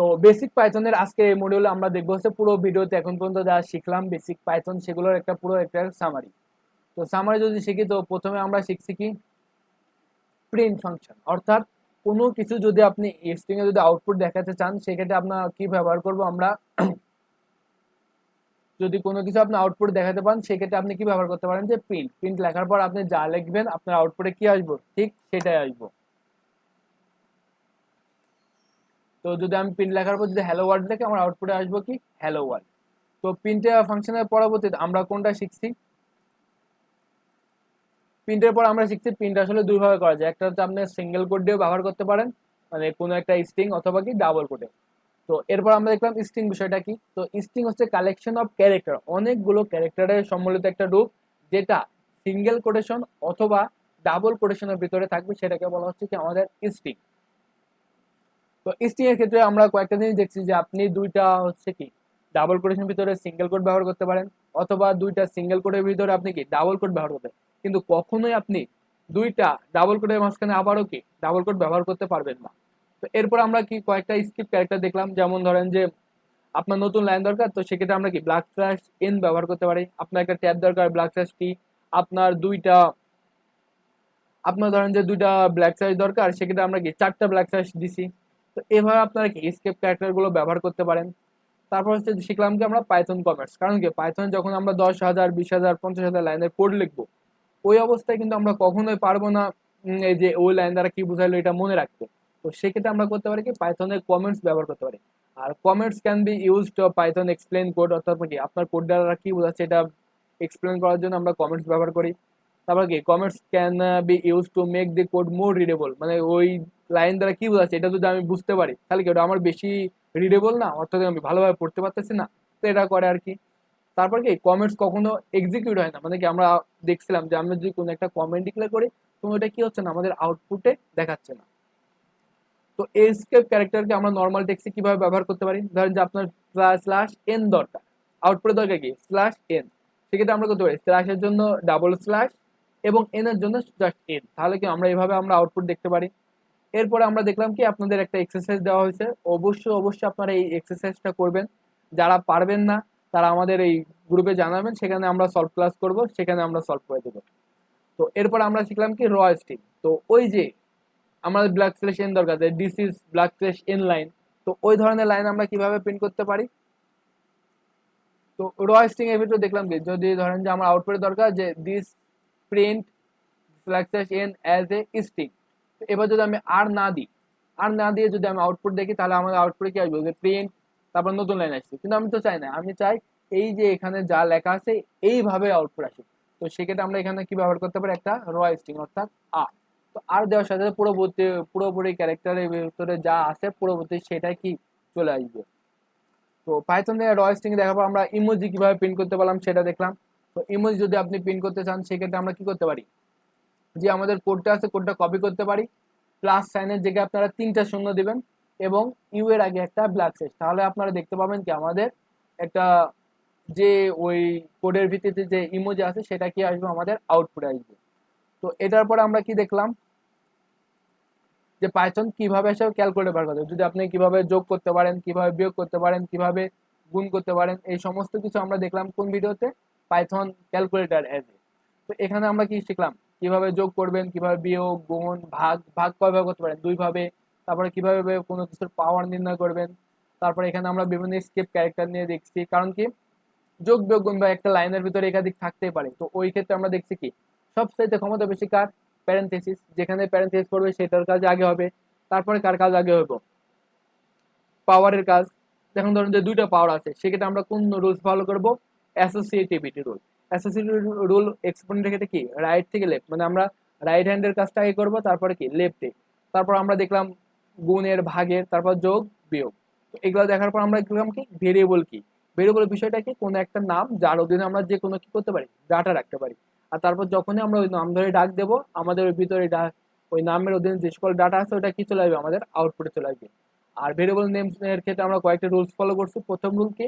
তো বেসিক পাইথনের আজকে এই মডিউলে আমরা দেখবো হচ্ছে পুরো ভিডিওতে এখন পর্যন্ত যা শিখলাম বেসিক পাইথন সেগুলোর একটা পুরো একটা সামারি। তো সামারি যদি শিখি তো প্রথমে আমরা শিখছি কি প্রিন্ট ফাংশন, অর্থাৎ কোনো কিছু যদি আপনি স্ট্রিং এ যদি আউটপুট দেখাতে চান সেক্ষেত্রে আপনার কি ব্যবহার করব আমরা। যদি কোনো কিছু আপনি আউটপুট দেখাতে পান সেক্ষেত্রে আপনি কি ব্যবহার করতে পারেন যে প্রিন্ট প্রিন্ট লেখার পর আপনি যা লিখবেন আপনার আউটপুটে কি আসবো ঠিক সেটাই আসবো। তো যদি আমি প্রিন্ট লেখার পর যদি হ্যালো ওয়ার্ল্ড লিখে আমার আউটপুটে আসবো কি হ্যালো ওয়ার্ল্ড। তো প্রিন্ট ফাংশনের পরবর্তীতে আমরা কোনটা শিখছি, প্রিন্টের পর আমরা শিখছি প্রিন্ট আসলে দুই ভাবে করা যায়, একটা হচ্ছে আপনি সিঙ্গেল কোড দিয়েও ব্যবহার করতে পারেন, মানে কোনো একটা স্ট্রিং অথবা কি ডাবল কোডে। তো এরপর আমরা দেখলাম স্ট্রিং বিষয়টা কি। তো স্ট্রিং হচ্ছে কালেকশন অফ ক্যারেক্টার, অনেকগুলো ক্যারেক্টারের সম্মিলিত একটা রূপ যেটা সিঙ্গেল কোটেশন অথবা ডাবল কোটেশনের ভিতরে থাকবে, সেটাকে বলা হচ্ছে কি আমাদের স্ট্রিং। তো স্ট্রিং এর ক্ষেত্রে আমরা কয়েকটা জিনিস দেখছি যে আপনি দুইটা হচ্ছে কি ডাবল কোটেশন ভিতরে সিঙ্গেল কোড ব্যবহার করতে পারেন, অথবা দুইটা সিঙ্গেল কোডের ভিতরে আপনি কি ডাবল কোড ব্যবহার করতে পারেন, কিন্তু কখনোই আপনি দুইটা ডাবল কোডের মাঝখানে আবারও কি ডাবল কোড ব্যবহার করতে পারবেন না। তো এরপর আমরা কি কয়েকটা স্ক্রিপ্ট ক্যারেক্টার দেখলাম, যেমন ধরেন যে আপনার নতুন লাইন দরকার, তো সেক্ষেত্রে আমরা কি ব্ল্যাক স্ল্যাশ এন ব্যবহার করতে পারি। আপনার একটা ট্যাব দরকার ব্ল্যাক স্ল্যাশ টি। আপনার দুইটা আপনার ধরেন যে দুইটা ব্ল্যাক স্ল্যাশ দরকার, সেক্ষেত্রে আমরা কি চারটা ব্ল্যাক স্ল্যাশ দিছি। তো এভাবে আপনারা কি স্কেপ ক্যারেক্টার গুলো ব্যবহার করতে পারেন। তারপর হচ্ছে শিখলাম কি আমরা পাইথন কমার্স, কারণ কি পাইথন যখন আমরা 10,000 20,000 50,000 লাইনের কোড লিখবো ওই অবস্থায় কিন্তু আমরা কখনোই পারবো না এই যে ওই লাইন দ্বারা কি বুঝাইলো এটা মনে রাখতে। তো সেক্ষেত্রে আমরা করতে পারি কি পাইথনের কমেন্টস ব্যবহার করতে পারি। আর comments can be used Python explain code, অর্থাৎ কি আপনার কোড দ্বারা কি বোঝাচ্ছে এটা এক্সপ্লেন করার জন্য আমরা কমেন্টস ব্যবহার করি। তারপর কি comments can B use to make the code more readable, মানে ওই লাইন দ্বারা কি বোঝাচ্ছে এটা যদি আমি বুঝতে পারি তাহলে কি ওটা আমার বেশি রিডেবল না, অর্থাৎ আমি ভালোভাবে পড়তে পারতেছি না, তো এটা করে আর কি। তারপর কি কমেন্টস কখনো এক্সিকিউট হয় না, মানে কি আমরা দেখছিলাম যে আমরা যদি কোনো একটা কমেন্ট ডিক্লেয়ার করি তো ওটা কি হচ্ছে না আমাদের আউটপুটে দেখাচ্ছে না। তো এসকেপ ক্যারেক্টারকে আমরা নর্মাল টেক্সটে কিভাবে ব্যবহার করতে পারি, ধরেন যে আপনার স্ল্যাশ এন দরকার, আউটপুটের দরকার কি স্ল্যাশ এন, সেক্ষেত্রে আমরা করতে পারি স্ল্যাশের জন্য ডাবল স্ল্যাশ এবং এন এর জন্য জাস্ট এন, তাহলে কি আমরা এইভাবে আমরা আউটপুট দেখতে পারি। এরপরে আমরা দেখলাম কি আপনাদের একটা এক্সারসাইজ দেওয়া হয়েছে, অবশ্যই অবশ্যই আপনারা এই এক্সারসাইজটা করবেন। যারা পারবেন না তারা আমাদের এই গ্রুপে জানাবেন, সেখানে আমরা সলভ ক্লাস করব, সেখানে আমরা সলভ করে দেবো। তো এরপর আমরা শিখলাম কি র স্ট্রিং। তো ওই যে আমাদের ব্ল্যাক স্ল্যাশ এন দরকার, this is black slash N line, তো ওই ধরনের লাইন আমরা কিভাবে প্রিন্ট করতে পারি। তো র স্ট্রিং এর ভিতরে দেখলাম কি যদি ধরেন যে আমার আউটপুটের দরকার যে this print black slash N as a string, এবার যদি আমি আর না দিয়ে যদি আমি আউটপুট দেখি তাহলে আমাদের আউটপুটে কি আসবে যে প্রিন্ট, তারপর নতুন লাইন আসছে, কিন্তু আমি তো চাই না, আমি চাই এই যে এখানে যা লেখা আছে এইভাবে আউটপুট আসে। তো সেক্ষেত্রে আমরা এখানে কি ব্যবহার করতে পারি একটা র স্ট্রিং অর্থাৎ আর। তো আর দেওয়ার সাথে সাথে পুরোপুরি ক্যারেক্টারের ভিতরে যা আছে পুরোপুরি সেটাই কি চলে আসবে। তো পাইথনে র স্ট্রিং দেখার পর আমরা ইমোজি কিভাবে প্রিন্ট করতে পারলাম সেটা দেখলাম। তো ইমোজি যদি আপনি প্রিন্ট করতে চান সেক্ষেত্রে আমরা কি করতে পারি, যে আমাদের কোডটা আছে কোডটা কপি করতে পারি, প্লাস সাইনের জায়গায় আপনারা তিনটা শূন্য দিবেন এবং ইউ এর আগে একটা ব্ল্যাক স্পেস, তাহলে আপনারা দেখতে পাবেন কি আমাদের একটা যে ওই কোডের ভিত্তিতে যে ইমোজি আছে সেটা কি আসবে আমাদের আউটপুটে আসবে। তো এটার পরে আমরা কি দেখলাম যে পাইথন কিভাবে এসব ক্যালকুলেটর ব্যবহার করে, যদি আপনি কিভাবে যোগ করতে পারেন, কিভাবে বিয়োগ করতে পারেন, কিভাবে গুণ করতে পারেন, এই সমস্ত কিছু আমরা দেখলাম কোন ভিডিওতে, পাইথন ক্যালকুলেটর এজ এ। তো এখানে আমরা কি শিখলাম কিভাবে যোগ করবেন, কিভাবে বিয়োগ গুণ ভাগ ভাগ কয়ভাবে করতে পারেন দুই ভাবে, তারপরে কিভাবে কোনো কিছুর পাওয়ার নির্ণয় করবেন। তারপরে এখানে আমরা বিভিন্ন স্কেপ ক্যারেক্টার নিয়ে দেখছি, কারণ কি যোগ বিয়োগ গুণ বা একটা লাইনের ভিতরে একাধিক থাকতেই পারে, তো ওই ক্ষেত্রে আমরা দেখছি কি সবচাইতে ক্ষমতা বেশি কার, প্যারেন্থেসিস, যেখানে প্যারেন্থেসিস পড়বে সেটার কাজ আগে হবে, তারপরে কার কাজ আগে হবে পাওয়ারের কাজ। এখন ধরুন যে দুইটা পাওয়ার আছে সেক্ষেত্রে আমরা কোন রুলস ফলো করব, অ্যাসোসিয়েটিভিটি রুল। অ্যাসোসিয়েটিভ রুল এক্সপোনেন্টের ক্ষেত্রে কি রাইট থেকে লেফট, মানে আমরা রাইট হ্যান্ডের কাজটা আগে করবো তারপরে কি লেফটে। তারপর আমরা দেখলাম গুণের ভাগের, তারপর যোগ বিয়োগ। তো এগুলো দেখার পর আমরা দেখলাম কি ভেরিয়েবল কি, ভেরিয়েবলের বিষয়টা কি কোনো একটা নাম যার অধীনে আমরা যে কোনো কি করতে পারি ডাটা রাখতে পারি। আর তারপর যখনই আমরা ওই নাম ধরে ডাক দেবো আমাদের ওই ভিতরে ওই নামের অধীনে যে সকল ডাটা আছে ওটা কি চলে আসবে আমাদের আউটপুটে চলে আসবে। আর ভেরিয়েবল নেমস এর ক্ষেত্রে আমরা কয়েকটা রুলস ফলো করছি। প্রথম রুল কি,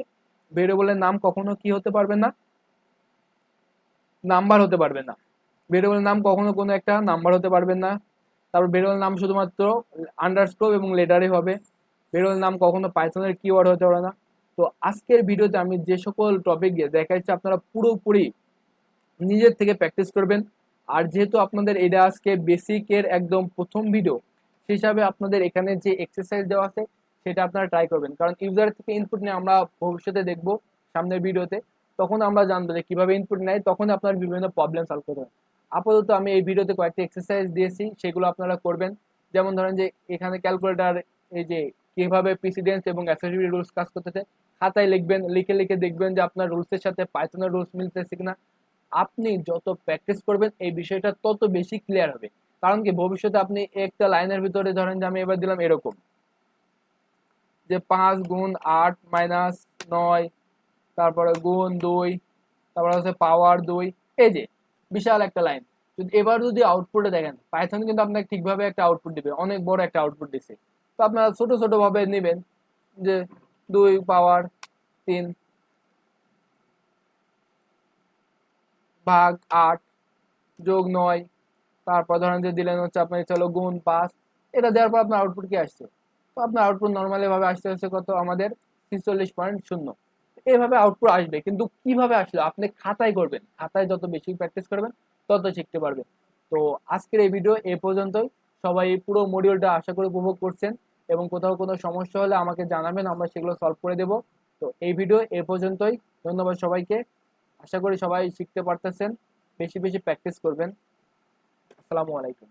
ভেরিয়েবলের নাম কখনো কি হতে পারবে না, নাম্বার হতে পারবে না। ভেরিয়েবলের নাম কখনো কোনো একটা নাম্বার হতে পারবে না। তারপর ভেরিয়েবল নাম শুধুমাত্র আন্ডারস্কোর এবং লেটারে হবে। ভেরিয়েবল নাম কখনো পাইথনের কিওয়ার্ড হতে পারে না। তো আজকের ভিডিওতে আমি যে সকল টপিক দিয়ে দেখাচ্ছি আপনারা পুরোপুরি নিজের থেকে প্র্যাকটিস করবেন। আর যেহেতু আপনাদের এটা আজকে বেসিকের একদম প্রথম ভিডিও, সেই হিসাবে আপনাদের এখানে যে এক্সারসাইজ দেওয়া আছে সেটা আপনারা ট্রাই করবেন, কারণ ইউজার থেকে ইনপুট নিয়ে আমরা ভবিষ্যতে দেখব সামনের ভিডিওতে, তখন আমরা জানবো যে কিভাবে ইনপুট নেয়, তখন আপনার বিভিন্ন প্রবলেম সলভ করতে হবে। আপাতত আমি এই ভিডিওতে কয়েকটি এক্সারসাইজ দিয়েছি, সেগুলো আপনারা করবেন। যেমন ধরেন যে এখানে ক্যালকুলেটার, এই যে কিভাবে প্রিসিডেন্স এবং অ্যাসোসিয়েটিভ রুলস কাজ করতেছে খাতায় লিখবেন, লিখে লিখে দেখবেন যে আপনার রুলসের সাথে পাইথনের রুলস মিলতেছে কিনা। আপনি যত প্র্যাকটিস করবেন এই বিষয়টা তত বেশি ক্লিয়ার হবে। কারণ কি, ভবিষ্যতে আপনি একটা লাইনের ভিতরে ধরেন যে আমি এবার দিলাম এরকম যে 5 গুণ 8 - 9, তারপরে গুণ 2, তারপরে হচ্ছে পাওয়ার 2, এই যে বিশাল একটা লাইন। যদি এবার যদি আউটপুটে দেখেন, পাইথন কিন্তু আপনাকে ঠিকভাবে একটা আউটপুট দিবে, অনেক বড় একটা আউটপুট দিচ্ছে। তো আপনারা ছোট ছোট ভাবে নেবেন যে 2 পাওয়ার 3 ভাগ 8 যোগ 9, তারপর ধরেন যে দিলেন হচ্ছে আপনার চলো গুণ 5। এটা দেওয়ার পর আপনার আউটপুট কি আসছে? তো আপনার আউটপুট নর্মালি ভাবে আসতে হচ্ছে কত আমাদের 46.0। এইভাবে আউটপুট আসবে, কিন্তু কিভাবে আসলো আপনি খাতায় করবেন, খাতায় যত বেশি প্র্যাকটিস করবেন তত শিখতে পারবেন। তো আজকের এই ভিডিও এ পর্যন্তই। সবাই পুরো মডিউলটা আশা করি উপভোগ করছেন, এবং কোথাও কোনো সমস্যা হলে আমাকে জানাবেন, আমরা সেগুলো সলভ করে দেব। তো এই ভিডিও এ পর্যন্তই। ধন্যবাদ সবাইকে। আশা করি সবাই শিখতে পারতেছেন। বেশি বেশি প্র্যাকটিস করবেন। আসসালামু আলাইকুম।